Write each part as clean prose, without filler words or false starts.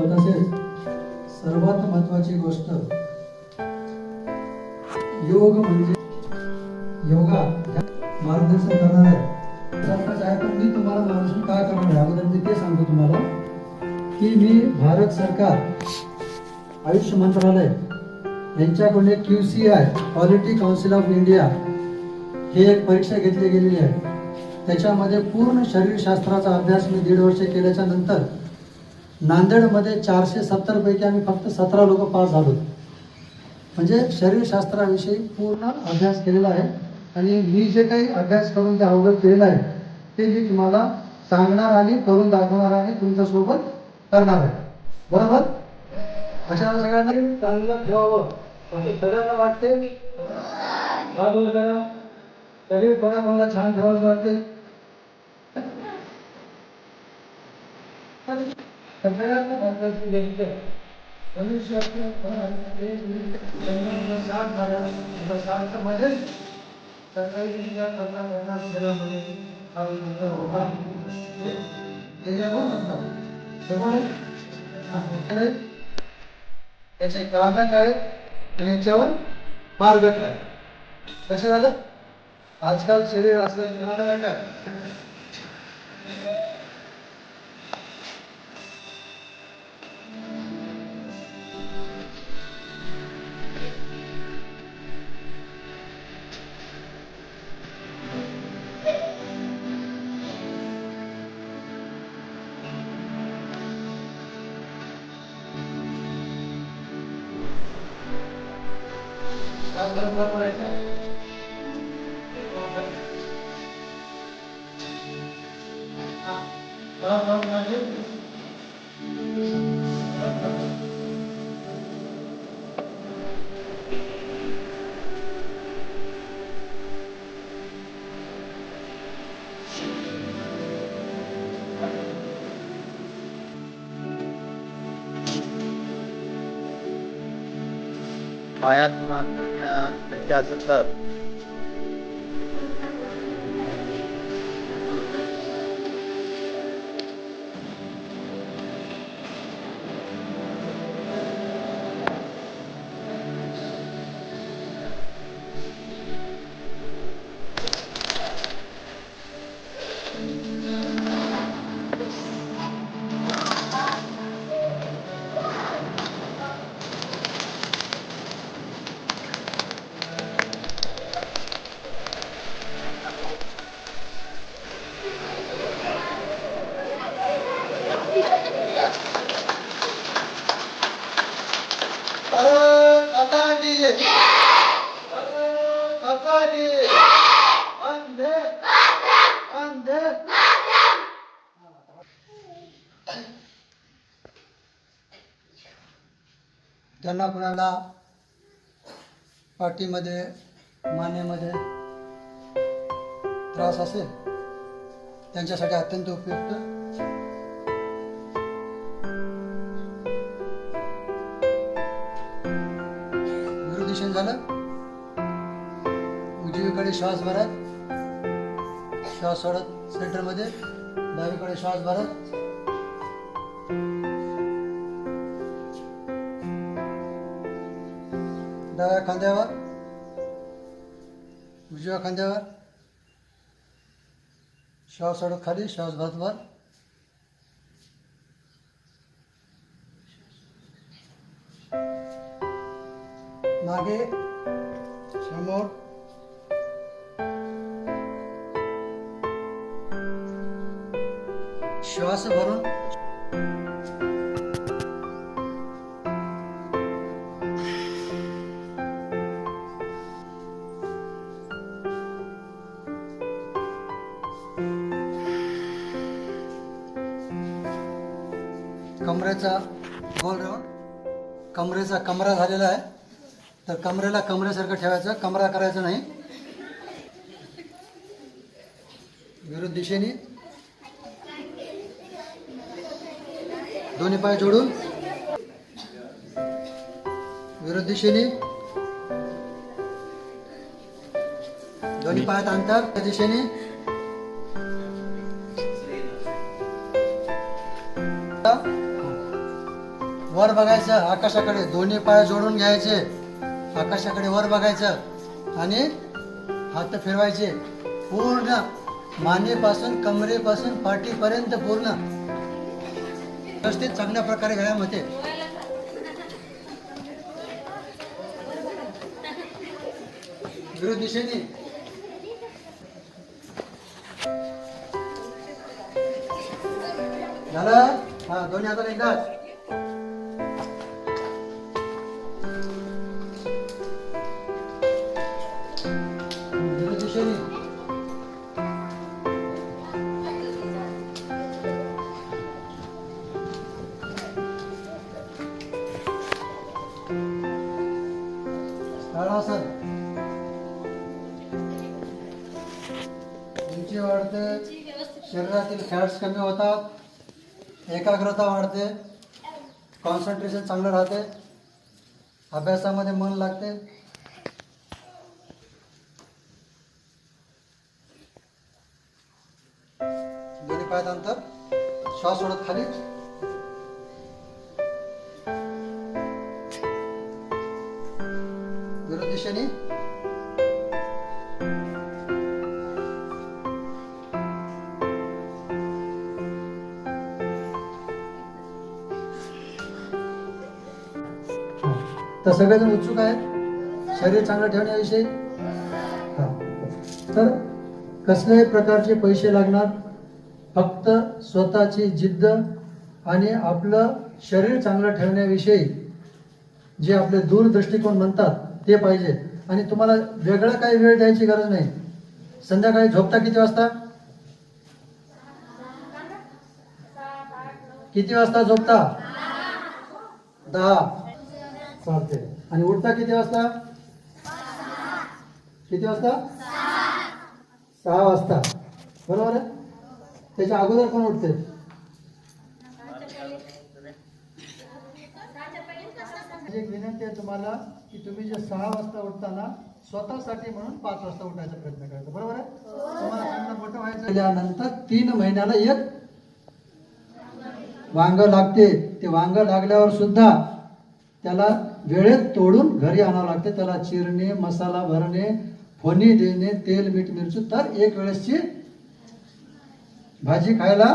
तसेच सर्वात महत्वाची गोष्ट योग म्हणजे योगा मार्गदर्शन करणार आहे. पण मी तुम्हाला मार्गदर्शन का करणार आहे अगोदर मी ते सांगतो तुम्हाला की मी भारत सरकार आयुष मंत्रालय यांच्याकडून QCI quality council of India हे एक परीक्षा घेतली गेलेली आहे. त्याच्यामध्ये पूर्ण शरीरशास्त्राचा अभ्यास मी 1.5 वर्ष केल्याच्या नंतर नांदेडमध्ये 470 पैकी आम्ही फक्त 17 लोक पास झालो. म्हणजे शरीरशास्त्राविषयी पूर्ण अभ्यास केलेला आहे आणि मी जे काही अभ्यास करून ते अवगत केलेलं आहे ते मी तुम्हाला सांगणार आणि करून दाखवणार आणि तुमच्यासोबत करणार आहे. बरोबर? अशा सगळ्यांना चांगलं ठेवावं असं सगळ्यांना वाटते. शरीर मला छान ठेवायचं वाटते. याचे कारण काय आणि याच्यावर मार्ग काय कसं झालं आजकाल शरीर असलं काय पायात त्याचं ज्यांना कोणाला पाठीमध्ये मानेमध्ये त्रास असेल त्यांच्यासाठी अत्यंत उपयुक्त. विरुद्ध दिशेने झालं. उजवीकडे श्वास भरत श्वास सोडत सेंटरमध्ये, डावीकडे श्वास भरत डाव्या खांद्यावर उजव्या खांद्यावर श्वास सोडत खाली श्वास भरत वर. मागे समोर श्वास भरून कमरेचा गोल राऊंड. कमरेचा कमरा झालेला आहे तर कमरेला कमरेसारखं ठेवायचं, कमरा करायचा नाही. विरुद्ध दिशेने दोन्ही पाय जोडून विरुद्ध दिशेने दोन्ही पायात अंतर त्या दिशेने वर बघायचं आकाशाकडे, दोन्ही पाय जोडून घ्यायचे, आकाशाकडे वर बघायचं आणि हात फिरवायचे पूर्ण मानेपासून कमरेपासून पाठीपर्यंत पूर्ण व्यवस्थित चांगल्या प्रकारे व्यायाम होते. विरुद्ध दिशेने झालं. हा, दोन्ही हाताने एकदाच. विरुद्ध दिशेने ताडासन. उंची वाढते, शरीरातील फॅट्स कमी होतात, एकाग्रता वाढते, कॉन्सन्ट्रेशन चांगलं राहते, अभ्यासामध्ये मन लागते. दोन्ही पायात अंतर, श्वास सोडत खाली. विरुद्ध दिशेने तर सगळेजण उत्सुक आहेत शरीर चांगलं ठेवण्याविषयी. हा, तर कसल्याही प्रकारचे पैसे लागणार, फक्त स्वतःची जिद्द आणि आपलं शरीर चांगलं ठेवण्याविषयी जे आपले दूरदृष्टिकोन म्हणतात ते पाहिजे. आणि तुम्हाला वेगळा काही वेळ द्यायची गरज नाही. संध्याकाळी झोपता किती वाजता? किती वाजता झोपता? 10. चालते. आणि उठता किती वाजता? किती वाजता? 6 वाजता. बरोबर आहे. त्याच्या अगोदर कोण उठते? एक विनंती आहे तुम्हाला की तुम्ही जे 6 वाजता उठताना स्वतःसाठी म्हणून 5 वाजता उठायचा प्रयत्न करायचा. बरोबर आहे. तुम्हाला चांगलं मोठं व्हायचं. त्यानंतर 3 महिन्याला एक वांग लागते. ते वांग लागल्यावर सुद्धा त्याला वेळेत तोडून घरी आणावं लागते. त्याला चिरणे, मसाला भरणे, फोडणी देणे, तेल मीठ मिरची, तर एक वेळेसची भाजी खायला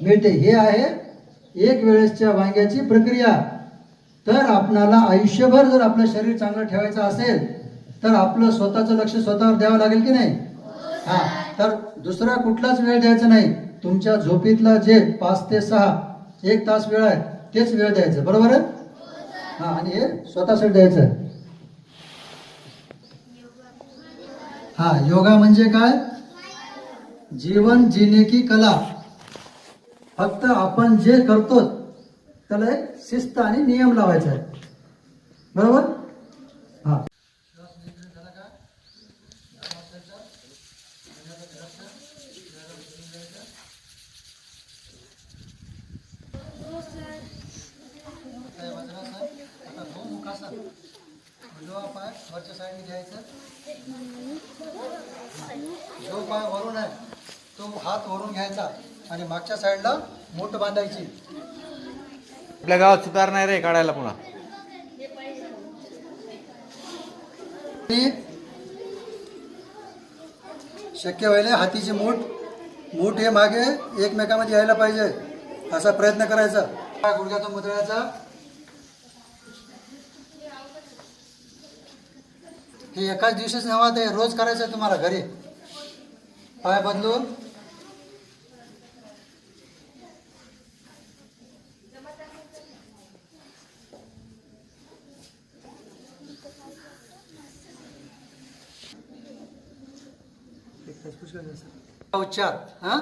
मिळते. हे आहे एक वेळेसच्या वांग्याची प्रक्रिया. तर आपणाला आयुष्यभर जर आपलं शरीर चांगलं ठेवायचं असेल तर आपलं स्वतःचं लक्ष स्वतःवर द्यावं लागेल की नाही? हा, तर दुसरा कुठलाच वेळ द्यायचा नाही. तुमच्या झोपीतला जे 5 ते 6 1 तास वेळ आहे तेच वेळ द्यायचं. बरोबर आहे. हा, आणि हे स्वतःसाठी द्यायचं. हा, योगा म्हणजे काय? जीवन जीने की कला. फक्त आपण जे करतो त्याला एक शिस्त आणि नियम लावायचा आहे. बरोबर. हा, पाय वरच्या साईडने घ्यायचं. जो पाय वरून आहे तो हात वरून घ्यायचा आणि मागच्या साईडला मूठ बांधायची. आपल्या गावात सुधार नाही रे काढायला पुन्हा. शक्य होईल हातीची मूठ हे मागे एकमेकांमध्ये यायला पाहिजे असा प्रयत्न करायचा. गुडघ्यातून मुद्रायचा. हे एकाच दिवशीच नव्हा, ते रोज करायचं आहे तुम्हाला घरी. पाय बदलून उच्चार. हा,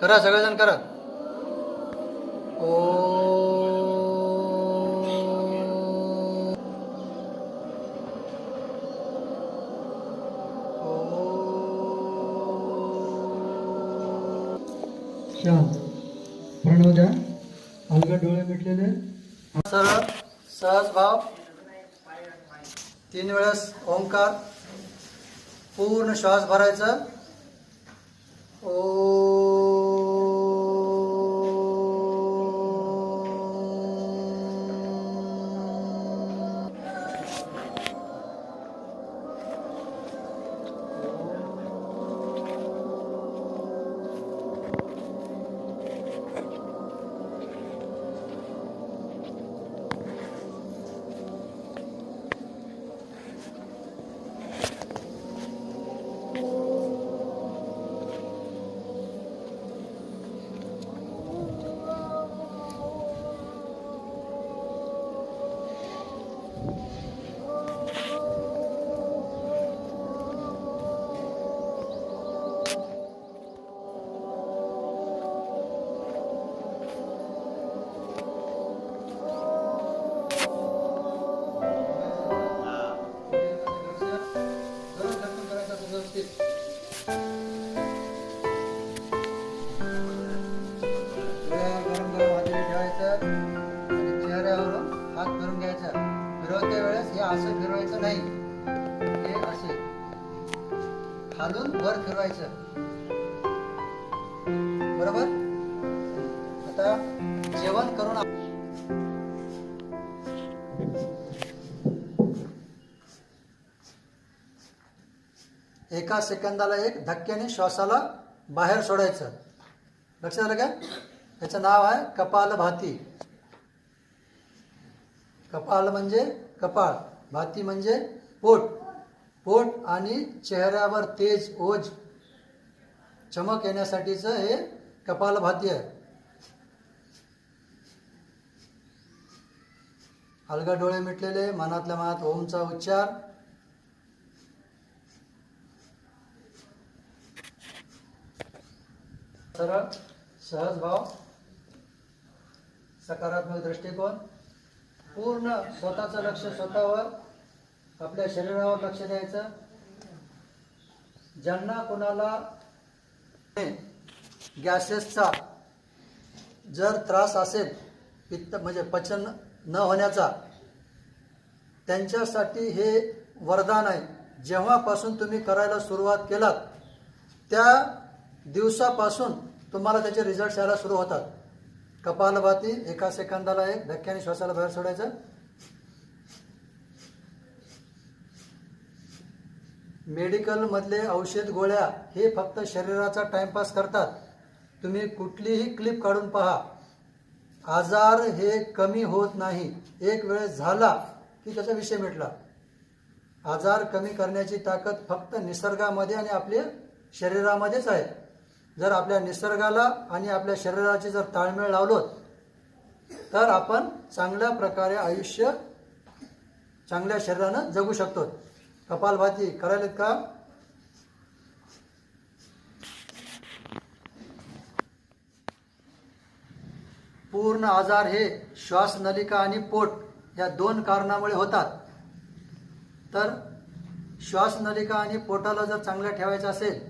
करा सगळेजण करा. ओ शांत. प्रणव द्या. अलगद डोळे मिटलेले. सरळ सहज भाव. 3 वेळेस ओंकार. पूर्ण श्वास भरायचा. हात फिरून घ्यायचा. फिरवते वेळेस हे असं फिरवायचं नाही, हे असे खालून वर फिरवायचं. बरोबर. आता जेवण करून एका सेकंदाला एक धक्क्याने श्वासाला बाहेर सोडायचं. लक्षात आलं का? त्याचं नाव आहे कपालभाती. कपाल म्हणजे कपाळ, भाती म्हणजे पोट. पोट आणि चेहऱ्यावर तेज, ओज, चमक येण्यासाठीचं हे कपालभाती आहे. अलगद डोळे मिटलेले. मनातल्या मनात ओमचा उच्चार. सरळ सहज भाव. सकारात्मक दृष्टिकोन. पूर्ण स्वतःचं लक्ष स्वतःवर, आपल्या शरीरावर लक्ष द्यायचं. ज्यांना कोणाला गॅसेसचा जर त्रास असेल, पित्त म्हणजे पचन न होण्याचा, त्यांच्यासाठी हे वरदान आहे. जेव्हापासून तुम्ही करायला सुरुवात केलात त्या दिवसापासून तुम्हाला त्याचे रिझल्ट यायला सुरू होतात. कपालभाती एका सेकंदाला एक धक्क्याने श्वासाला बाहेर सोडायचं. मेडिकल मधले औषध गोळ्या हे फक्त शरीराचा टाइमपास करतात. तुम्ही कुठलीही क्लिप काढून पहा, आजार हे कमी होत नाही. एक वेळ झाला की त्याचा विषय मिटला. आजार कमी करण्याची ताकद फक्त निसर्गामध्ये आणि आपल्या शरीरामध्येच आहे. जर आपल्या निसर्गाला आणि आपल्या शरीराची जर ताळमेळ लावलोत तर आपण चांगल्या प्रकारे आयुष्य चांगल्या शरीरानं जगू शकतो. कपालभाती करायलेत का? पूर्ण आजार हे श्वासनलिका आणि पोट या 2 कारणामुळे होतात. तर श्वासनलिका आणि पोटाला जर चांगलं ठेवायचं असेल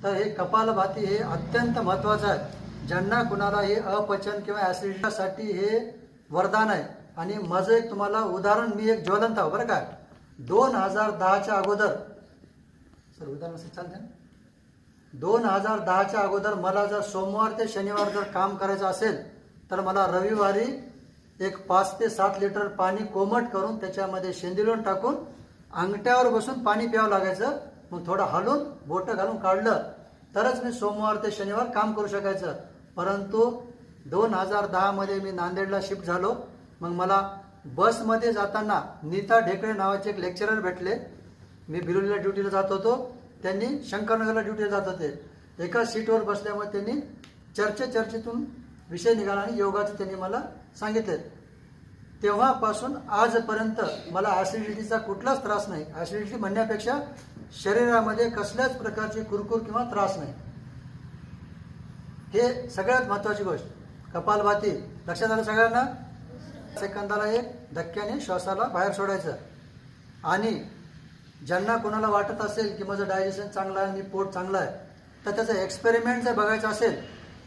तर हे कपालभाती हे अत्यंत महत्त्वाचं आहे. ज्यांना कुणाला हे अपचन किंवा ॲसिडिटीसाठी हे वरदान आहे. आणि माझं एक तुम्हाला उदाहरण, मी एक ज्वलंत आहे बरं का. 2010च्या अगोदर, सर उदाहरण चालते ना, 2010च्या अगोदर मला जर सोमवार ते शनिवार जर काम करायचं असेल तर मला रविवारी एक 5 ते 7 लिटर पाणी कोमट करून त्याच्यामध्ये शेंदिलोण टाकून अंगठ्यावर बसून पाणी प्यावं लागायचं. मग थोडं हलून बोटं घालून काढलं तरच मी सोमवार ते शनिवार काम करू शकायचं. परंतु 2010 मध्ये मी नांदेडला शिफ्ट झालो. मग मला बसमध्ये जाताना नीता ढेकळे नावाचे एक लेक्चरर भेटले. मी बिलोलीला ड्युटीला जात होतो, त्यांनी शंकरनगरला ड्युटीला जात होते. एका सीटवर बसल्यामुळे त्यांनी चर्चेतून विषय निघाला आणि योगाचे त्यांनी मला सांगितले. तेव्हापासून आजपर्यंत मला ॲसिडिटीचा कुठलाच त्रास नाही. ॲसिडिटी म्हणण्यापेक्षा शरीरामध्ये कसल्याच प्रकारची कुरकुर किंवा त्रास नाही. हे सगळ्यात महत्त्वाची गोष्ट. कपालभाती लक्षात आलं सगळ्यांना? सेकंदाला एक धक्क्याने श्वासाला बाहेर सोडायचं. आणि ज्यांना कोणाला वाटत असेल की माझं डायजेशन चांगलं आहे, मी पोट चांगलं आहे, तर त्याचं एक्सपेरिमेंट जर बघायचं असेल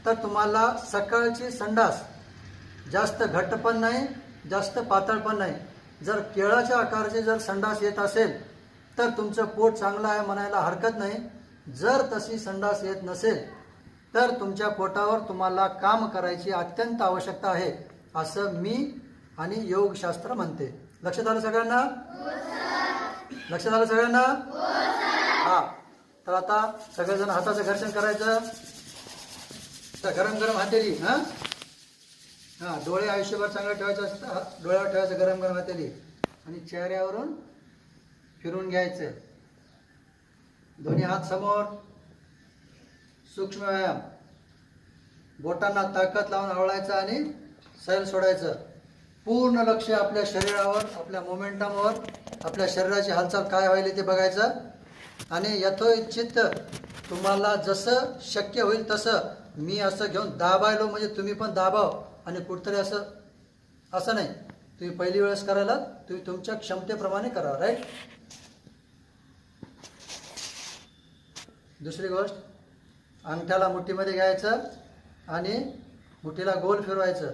तर तुम्हाला सकाळची संडास जास्त घट्ट पण नाही, जास्त पातळ पण नाही. जर केळाच्या आकाराची जर संडास येत असेल तर तुमचं पोट चांगलं आहे म्हणायला हरकत नाही. जर तशी संडास येत नसेल तर तुमच्या पोटावर तुम्हाला काम करायची अत्यंत आवश्यकता आहे, असं मी आणि योगशास्त्र म्हणते. लक्षात आलं सगळ्यांना? लक्षात आलं सगळ्यांना? हा. तर आता सगळेजण हाताचं घर्षण करायचं. तर गरम गरम हातेली. हा, डोळे आयुष्यभर चांगलं ठेवायचं असतं. डोळ्यावर ठेवायचं गरम गरम हातेली आणि चेहऱ्यावरून फिरून घ्यायचं. दोन्ही हात समोर. सूक्ष्म व्यायाम. बोटांना ताकद लावून आवळायचं आणि सैल सोडायचं. पूर्ण लक्ष आपल्या शरीरावर, आपल्या मोमेंटमवर, आपल्या शरीराची हालचाल काय व्हायली ते बघायचं. आणि यथोचित तुम्हाला जसं शक्य होईल तसं मी असं घेऊन दाबायलो म्हणजे तुम्ही पण दाबाव. आणि कुठतरी असं नाही, तुम्ही पहिली वेळेस करायला तुम्ही तुमच्या क्षमतेप्रमाणे करा. राईट. दुसरी गोष्ट, अंगठ्याला मुठीमध्ये घ्यायचं आणि मुठीला गोल फिरवायचं.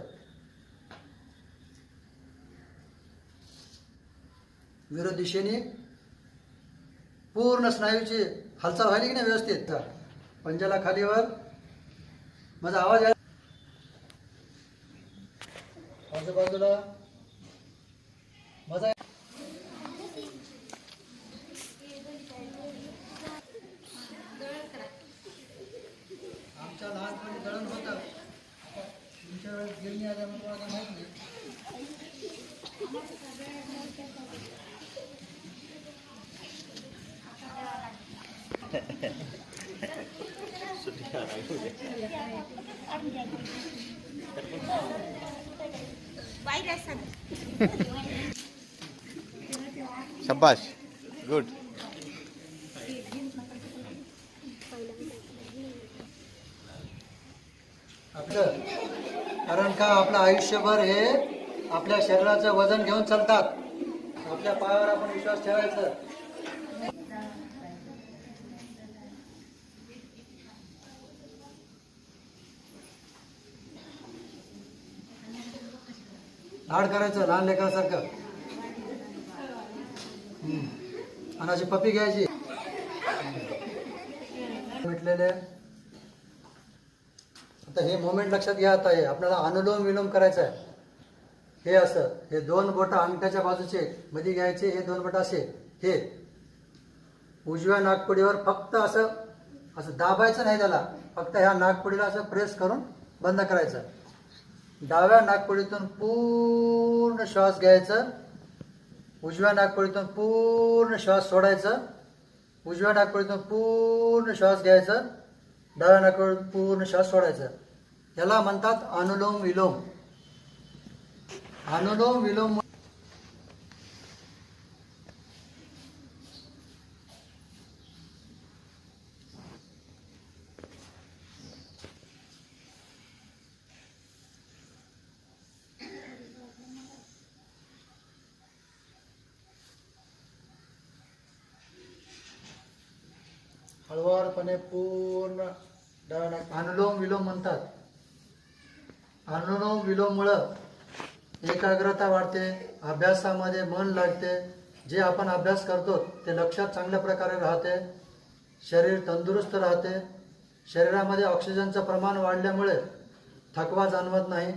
विरोधी दिशेने पूर्ण स्नायूची हालचाल व्हायली की नाही व्यवस्थित. पंजाला खालीवर. माझा आवाज आहे आजूबाजूला माझा. आमच्या लहानपणी दळण होतं, तुमच्या वेळेस गिरणी आल्यामुळे तुम्हाला माहित नाही. शाबाश, गुड. आपलं कारण का आपलं आयुष्यभर हे आपल्या शरीराचं वजन घेऊन चालतात. आपल्या पायावर आपण विश्वास ठेवायचा. लाड करायचं लहान लेकरासारखं. आणि अशी पप्पी घ्यायची. म्हटलेले आता हे मोमेंट लक्षात घ्या. आता हे आपल्याला अनुलोम विलोम करायचं आहे. हे असं, हे दोन बोटं अंगठ्याच्या बाजूचे मध्ये घ्यायचे. हे दोन बोटं असे, हे उजव्या नागपुडीवर फक्त असं असं दाबायचं नाही त्याला. फक्त ह्या नागपुडीला असं प्रेस करून बंद करायचं. डाव्या नागपुडीतून पूर्ण श्वास घ्यायचं. उजव्या नागपुडीतून पूर्ण श्वास सोडायचं. उजव्या नागपुडीतून पूर्ण श्वास घ्यायचं. डाव्या नागपुडीतून पूर्ण श्वास सोडायचं. याला म्हणतात अनुलोम विलोम. अनुलोम विलोम हळुवारपणे पूर्ण अनुलोम विलोम म्हणतात. अनुलोम विलोममुळं एकाग्रता वाढते, अभ्यासामध्ये मन लागते. जे आपण अभ्यास करतो ते लक्षात चांगल्या प्रकारे राहते. शरीर तंदुरुस्त राहते. शरीरामध्ये ऑक्सिजनचं प्रमाण वाढल्यामुळे थकवा जाणवत नाही.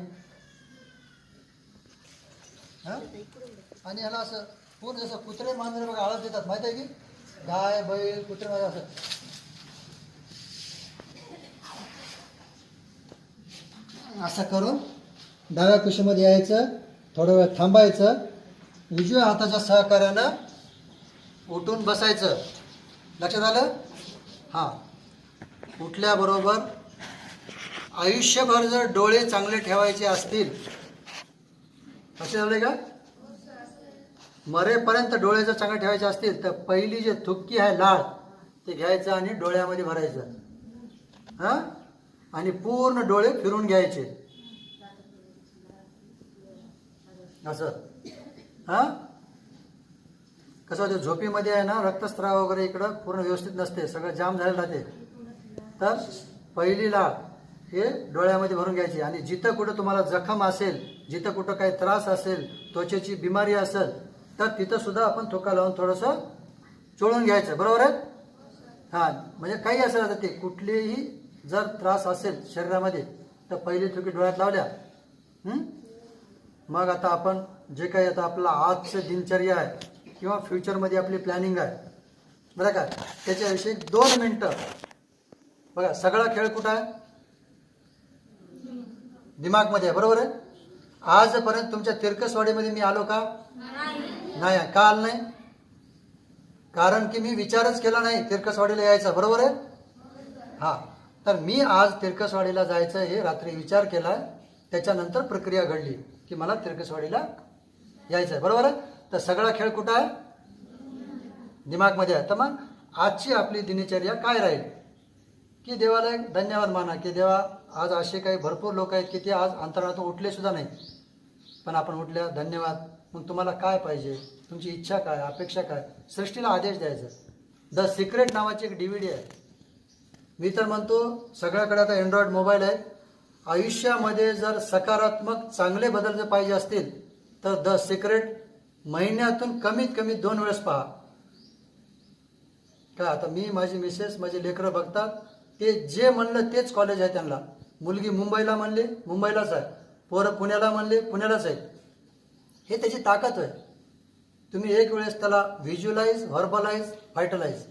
आणि ह्याला असं पूर्ण जसं कुत्रे मांजरे बघा आळत देतात, माहिती आहे की गाय बैल कुत्रे मांजरे असं असं करून डाव्या कुशीमध्ये यायचं. थोडा वेळ थांबायचं. उजव्या हाताच्या सहकार्यानं उठून बसायचं. लक्षात आलं? हां. उठल्याबरोबर आयुष्यभर जर डोळे चांगले ठेवायचे असतील, लक्षात आले का? मरेपर्यंत डोळे जर चांगले ठेवायचे असतील तर पहिली जे थुक्की आहे लाळ ते घ्यायचं आणि डोळ्यामध्ये भरायचं. हां. आणि पूर्ण डोळे फिरून घ्यायचे असं. हां. कसं होतं झोपीमध्ये आहे ना, रक्तस्राव वगैरे इकडं पूर्ण व्यवस्थित नसते, सगळं जाम झालेलं राहते. तर पहिली लाळ हे डोळ्यामध्ये भरून घ्यायचे आणि जिथं कुठं तुम्हाला जखम असेल, जिथं कुठं काही त्रास असेल, त्वचेची बिमारी असेल, तर तिथं सुद्धा आपण थुका लावून थोडंसं चोळून घ्यायचं. बरोबर आहे? हां, म्हणजे काही असेल आता ते कुठलेही जर त्रास असेल शरीरामध्ये तर पहिली थुकी डोळ्यात लावल्या. मग आता आपण जे काही आता आपला आजचं दिनचर्या आहे किंवा फ्युचरमध्ये आपली प्लॅनिंग आहे बरं का, त्याच्याविषयी 2 मिनटं. बघा, सगळा खेळ कुठं आहे? दिमागमध्ये आहे. बरोबर आहे? आजपर्यंत तुमच्या तिरकसवाडीमध्ये मी आलो का? नाही. का आलो नाही? कारण की मी विचारच केला नाही तिरकसवाडीला यायचा. बरोबर आहे? हा, तर मी आज तिरकसवाडीला जायचं हे रात्री विचार केला, त्याच्यानंतर प्रक्रिया घडली की मला तिरकसवाडीला यायचं आहे. बरोबर आहे? तर सगळा खेळ कुठं आहे? दिमागमध्ये आहे. तर मग आजची आपली दिनचर्या काय राहील की देवाला एक धन्यवाद माना की देवा, आज असे काही भरपूर लोक आहेत की ते आज अंतराळातून उठले सुद्धा नाही, पण आपण उठल्या, धन्यवाद. मग तुम्हाला काय पाहिजे, तुमची इच्छा काय, अपेक्षा काय, सृष्टीला आदेश द्यायचा. द सिक्रेट नावाची एक DVD आहे. मी तर म्हणतो सगळ्याकडे आता अँड्रॉइड मोबाईल आहे. आयुष्यामध्ये जर सकारात्मक चांगले बदल जर पाहिजे असतील तर द सिक्रेट महिन्यातून कमीत कमी 2 वेळेस पहा. काय आता मी, माझी मिसेस, माझे लेकरं बघतात, ते जे म्हणलं तेच कॉलेज आहे त्यांना. मुलगी मुंबईला म्हणली, मुंबईलाच आहे. पोरं पुण्याला म्हणले, पुण्यालाच आहे. हे त्याची ताकद आहे. तुम्ही एक वेळेस त्याला व्हिज्युअलाइज, व्हर्बलाइज, व्हायटलाइज,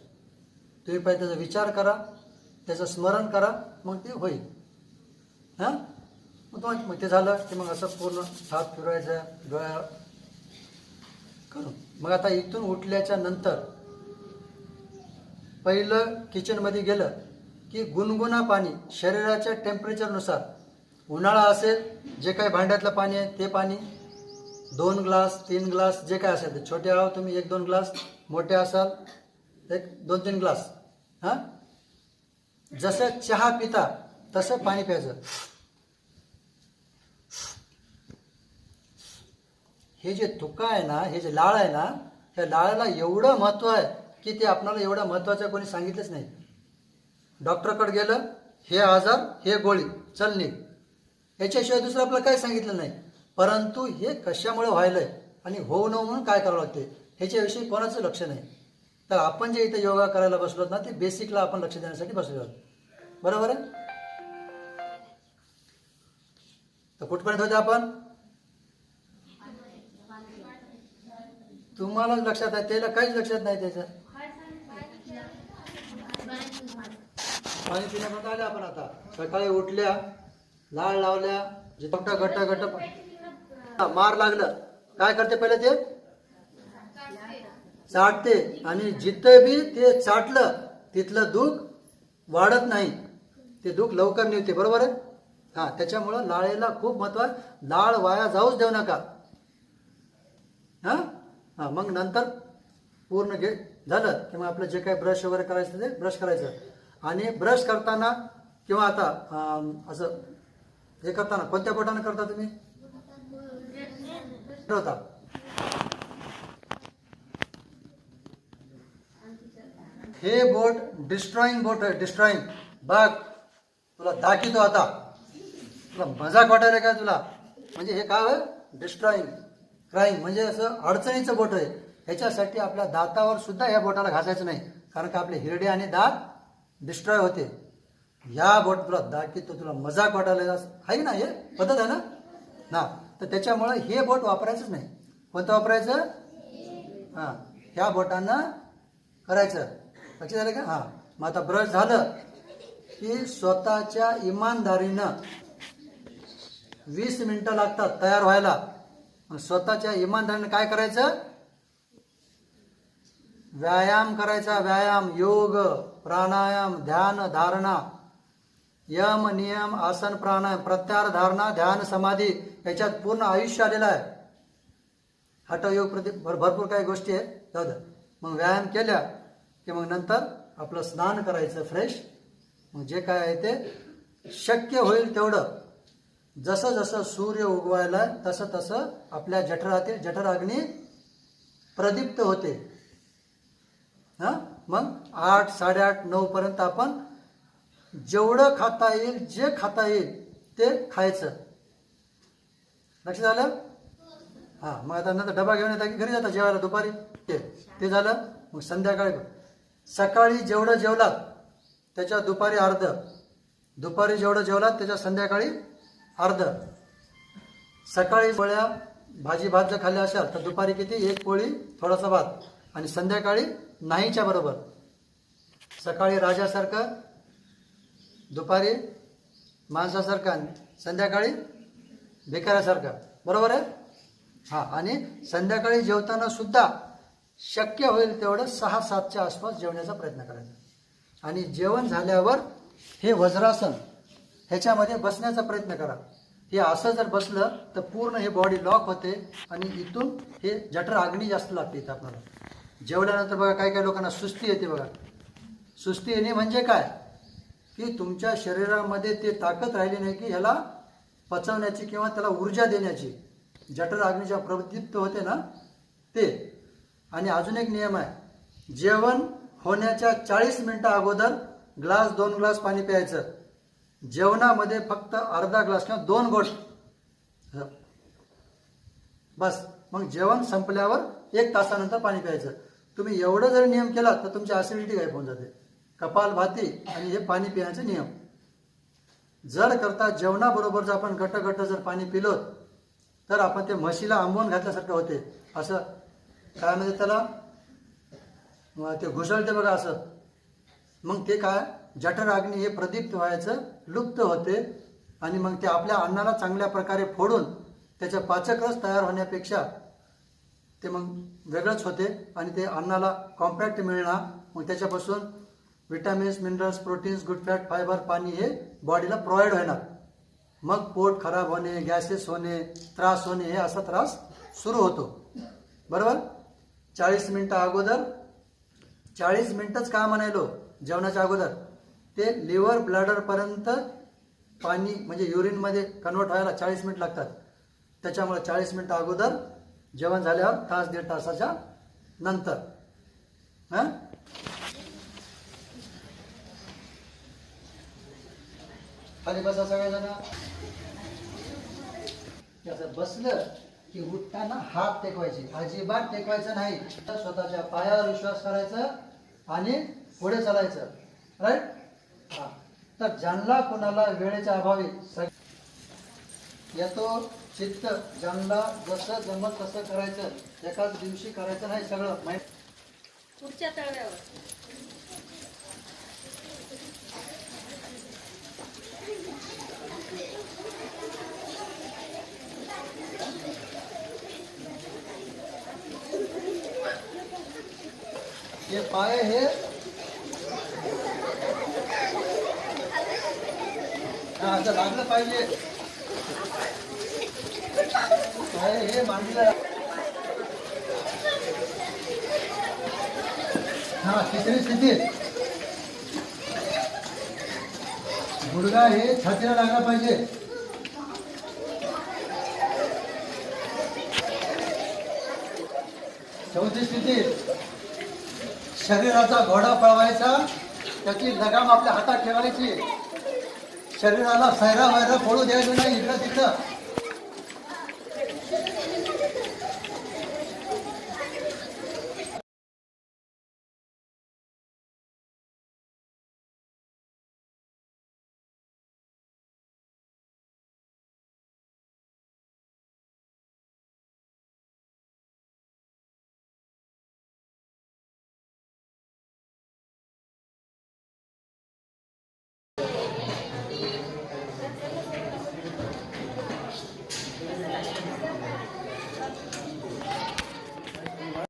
तुम्ही पहिले त्याचा विचार करा, त्याचं स्मरण करा, मग ते होईल. हां, मग ते झालं की मग असं पूर्ण हात फिरवायचा डोळ्या करून. मग आता इथून उठल्याच्या नंतर पहिलं किचनमध्ये गेलं की गुणगुणा पाणी शरीराच्या टेम्परेचरनुसार, उन्हाळा असेल जे काही भांड्यातलं पाणी आहे ते पाणी 2 ग्लास 3 ग्लास जे काय असेल ते, छोटे आहो तुम्ही 1-2 ग्लास, मोठे असाल 1-2-3 ग्लास. हां, जसं चहा पिता तसं पाणी प्यायचं. हे जे तुका आहे ना, हे जे लाळ आहे ना, ह्या लाळाला एवढं महत्त्व आहे की ते आपल्याला एवढं महत्त्वाचं कोणी सांगितलंच नाही. डॉक्टरकडे गेलं, हे आजार, हे गोळी, चल निघ, याच्याशिवाय दुसरं आपल्याला काही सांगितलं नाही. परंतु हे कशामुळे व्हायलंय आणि होऊ नये म्हणून काय करावं लागते ह्याच्याविषयी कोणाचं लक्ष नाही. तर आपण जे इथे योगा करायला बसलो ना, ते बेसिकला आपण लक्ष देण्यासाठी बसलो आहोत. बरोबर आहे? तर कुठपर्यंत होते आपण? तुम्हाला लक्षात आहे, त्याला काहीच लक्षात नाही. त्याचं पाणी पिण्यापर्यंत आले आपण. आता सकाळी उठल्या, लाळ लावल्या, जे गट मार लागलं, काय करते पहिले ते चाटते, आणि जिथं बी ते चाटलं तिथलं दुःख वाढत नाही, ते दुःख लवकर निघते. बरोबर आहे? हां, त्याच्यामुळं लाळेला खूप महत्व आहे. लाळ वाया जाऊच देऊ नका. हां हां, मग नंतर पूर्ण झालं की मग आपलं जे काही ब्रश वगैरे करायचं ते ब्रश करायचं. आणि ब्रश करताना किंवा आता असं हे करताना कोणत्या बोटाने करता तुम्ही? ठेवता. हे बोट डिस्ट्रॉईंग बोट आहे, डिस्ट्रॉईंग. बघ, तुला दाखवतो आता, तुला मजाक वाटायला काय तुला? म्हणजे हे काय आहे? डिस्ट्रॉईंग, क्राईंग, म्हणजे असं अडचणीचं बोट आहे. ह्याच्यासाठी आपल्या दातावर सुद्धा या बोटाला घासायचं नाही, कारण का आपले हिरडे आणि दात डिस्ट्रॉय होते. या बोट तुला दाखवतो, तुला मजाक वाटायला आहे ना, हे पद्धत आहे ना. ना तर त्याच्यामुळे हे बोट वापरायचंच नाही. कोणतं वापरायचं? हां, ह्या बोटानं करायचं. लक्षात झालं का? हां, मग आता ब्रश झालं की स्वतःच्या इमानदारीनं 20 मिनिटं लागतात तयार व्हायला. स्वतःच्या इमानदारीनं काय करायचं? व्यायाम करायचा. व्यायाम, योग, प्राणायाम, ध्यान, धारणा, यम, नियम, आसन, प्राणायाम, प्रत्याहार, धारणा, ध्यान, समाधी, याच्यात पूर्ण आयुष्य आलेलं आहे. हठयोग प्रति भरपूर काही गोष्टी आहेत. मग व्यायाम केल्या की मग नंतर आपलं स्नान करायचं फ्रेश. मग जे काय आहे ते शक्य होईल तेवढं, जसं जसं सूर्य उगवायला तसं तसं आपल्या जठरातील जठराग्नी प्रदीप्त होते. हां, मग 8, 8:30, 9 पर्यंत आपण जेवढं खाता येईल, जे खाता येईल ते खायचं. लक्षात आलं? हां, मग आता नंतर डबा घेऊन येता की घरी जाता जेवायला दुपारी, ते झालं. मग संध्याकाळी सकाळी जेवढं जेवलात त्याच्या दुपारी अर्ध, दुपारी जेवढं जेवलात त्याच्या संध्याकाळी अर्ध. सकाळी पोळ्या भाजी भात जर खाल्ल्या असाल तर दुपारी किती, एक पोळी थोडासा भात, आणि संध्याकाळी नाहीच्या बरोबर. सकाळी राजासारखं, दुपारी माणसासारखं, संध्याकाळी भिकाऱ्यासारखं. बरोबर आहे? हां, आणि संध्याकाळी जेवताना सुद्धा शक्य होईल तेवढं 6-7च्या आसपास जेवण्याचा प्रयत्न करायचा. आणि जेवण झाल्यावर हे वज्रासन ह्याच्यामध्ये बसण्याचा प्रयत्न करा. हे असं जर बसलं तर पूर्ण हे बॉडी लॉक होते आणि इथून हे जठर आग्नी जास्त लागते इथं आपल्याला. जेवल्यानंतर बघा काही काही लोकांना सुस्ती येते. बघा, सुस्ती येणे म्हणजे काय, की तुमच्या शरीरामध्ये ते ताकद राहिली नाही की ह्याला पचवण्याची किंवा त्याला ऊर्जा देण्याची. जठर अग्नीच्या प्रवृत्त होते ना ते. आणि अजून एक नियम आहे, जेवण होण्याच्या 40 मिनिटं अगोदर 2 ग्लास पाणी प्यायचं. जेवणामध्ये फक्त अर्धा ग्लास किंवा 2 घोट बस. मग जेवण संपल्यावर 1 तासानंतर पाणी प्यायचं. तुम्ही एवढं जर नियम केला तर तुमची ॲसिडिटी गायब होऊन जाते. कपालभाती आणि हे पाणी पिण्याचे नियम जर करता जेवणाबरोबर जर आपण गट जर पाणी पिलो तर आपण ते म्हशीला आंबवून घातल्यासारखं होते. असं काय म्हणजे त्याला ते घुसळते बघा असं. मग ते काय, जठर अग्नी हे प्रदीप्त व्हायचं, लुप्त होते. आणि मग ते आपल्या अन्नाला चांगल्या प्रकारे फोडून त्याचा पाचक तयार होण्यापेक्षा ते मग वेगळंच होते. आणि ते अन्नाला कॉम्पॅक्ट मिळणार. मग त्याच्यापासून vitamins, minerals, proteins, good fat, fibre, पाणी हे बॉडीला प्रोव्हाइड होणार. मग पोट खराब होणे, गॅसेस होणे, त्रास होणे, हे असा त्रास सुरू होतो. बरोबर? 40 मिनिटं अगोदर, 40 मिनिटंच का म्हणायलो जेवणाच्या अगोदर, ते लिव्हर ब्लॅडरपर्यंत पाणी म्हणजे युरिनमध्ये कन्वर्ट व्हायला 40 मिनिट लागतात. त्याच्यामुळे 40 मिनिटं अगोदर, जेवण झाल्यावर 1-1.5 तासाच्या नंतर. हां, खाली बसा सगळेजण. असं बसलं की उठताना हात टेकवायचे, अजिबात टेकवायचं नाही. स्वतःच्या पायावर विश्वास करायचा आणि पुढे चालायचं. राईट? हा. तर ज्यांना कोणाला वेळेच्या अभावी येतो चित्त, ज्यांना जसं जमत तसं करायचं, एकाच दिवशी करायचं नाही सगळं. पुढच्या तळव्यावर हे पाय हे असं लागलं पाहिजे. पाय हे मांडीला. हा, तिसरी स्थिती, गुडघा हे छातीला लागला पाहिजे. चौथी स्थिती, शरीराचा घोडा पळवायचा, त्याची लगाम आपल्या हातात ठेवायची. शरीराला सैरा वैरा पळू द्यायचं नाही इकडं तिकडं.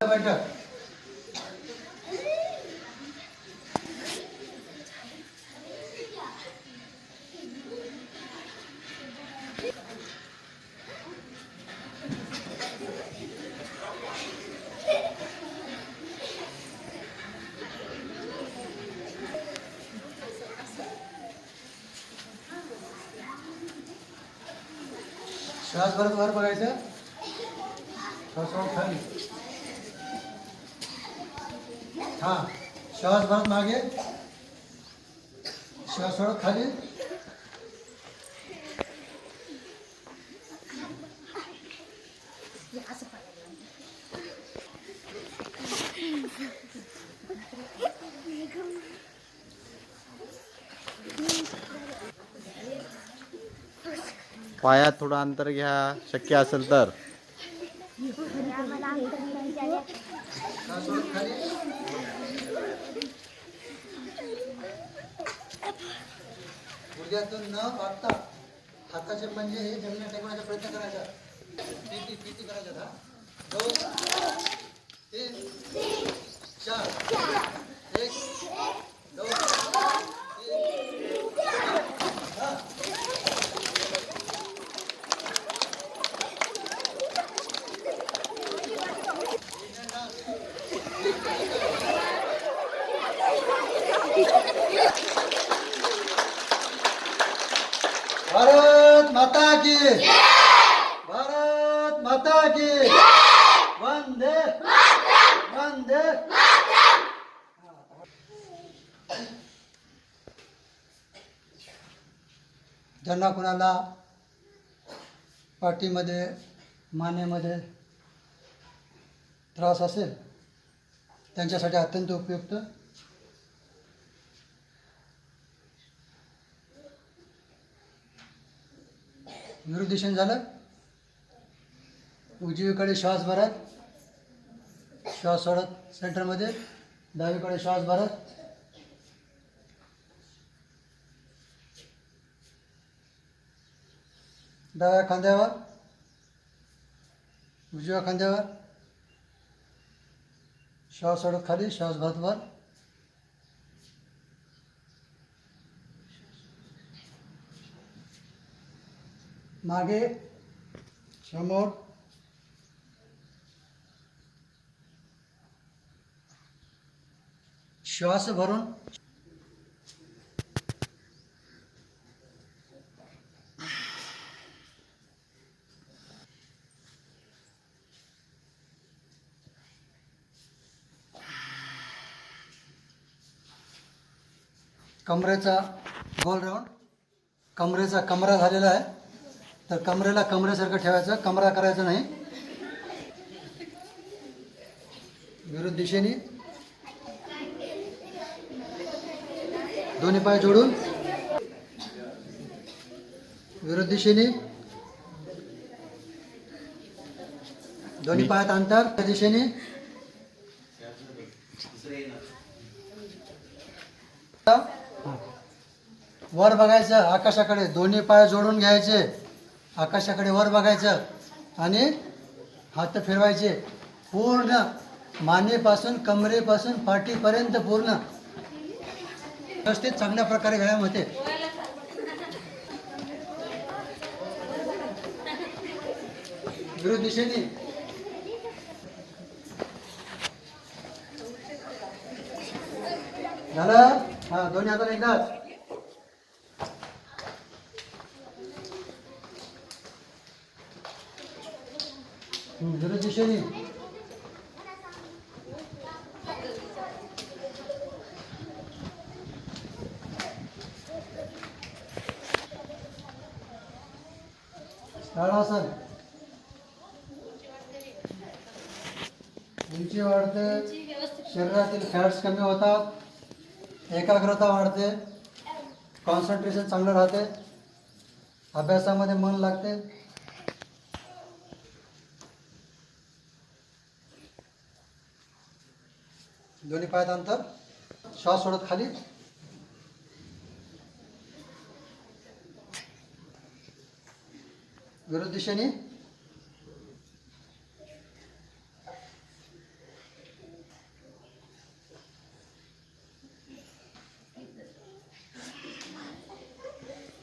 बैठक. श्वास भरत वर बघायचं, श्वास खाली. हा, श्वास भरत मागे, श्वास सोडत खाली. पायात थोडं अंतर घ्या शक्य असेल तर. श्वास सोडत खाली. गुडघ्यातून न वागता हाताचे पंजे हे जमिनीवर टेकवण्याचा प्रयत्न करायचा. किती करायचा हा. 2 3 4 1 2 भारत माता की. भारत माता की. वंदे वंदे. ज्यांना कुणाला पाठीमध्ये मानेमध्ये त्रास असेल त्यांच्यासाठी अत्यंत उपयुक्त. विरुद्ध दिशेने झालं. उजवीकडे श्वास भरत, श्वास सोडत सेंटरमध्ये. डावीकडे श्वास भरत, डाव्या खांद्यावर, उजव्या खांद्यावर. श्वास सोडत खाली, श्वास भरत वर. मागे समोर. श्वास भरून कमरेचा गोल राऊंड. कमरेचा कमरा झालेला आहे तर कमरेला कमरेसारखं ठेवायचं, कमरा करायचं नाही. विरुद्ध दिशेने दोन्ही पाय जोडून. विरुद्ध दिशेने दोन्ही पायात अंतर. त्या दिशेने वर बघायचं आकाशाकडे. दोन्ही पाय जोडून घ्यायचे, आकाशाकडे वर बघायचं आणि हात फिरवायचे पूर्ण मानेपासून कमरेपासून पाठीपर्यंत. पूर्ण व्यवस्थित चांगल्या प्रकारे व्यायाम होते. विरुद्ध दिशेने झालं. हा, दोन्ही हाताने एकदाच. विरुद्ध दिशेने ताडासन. उंची वाढते, शरीरातील फॅट्स कमी होतात, एकाग्रता वाढते, कॉन्सन्ट्रेशन चांगलं राहते, अभ्यासामध्ये मन लागते. दोन्ही पायात अंतर. श्वास सोडत खाली. विरुद्ध दिशेने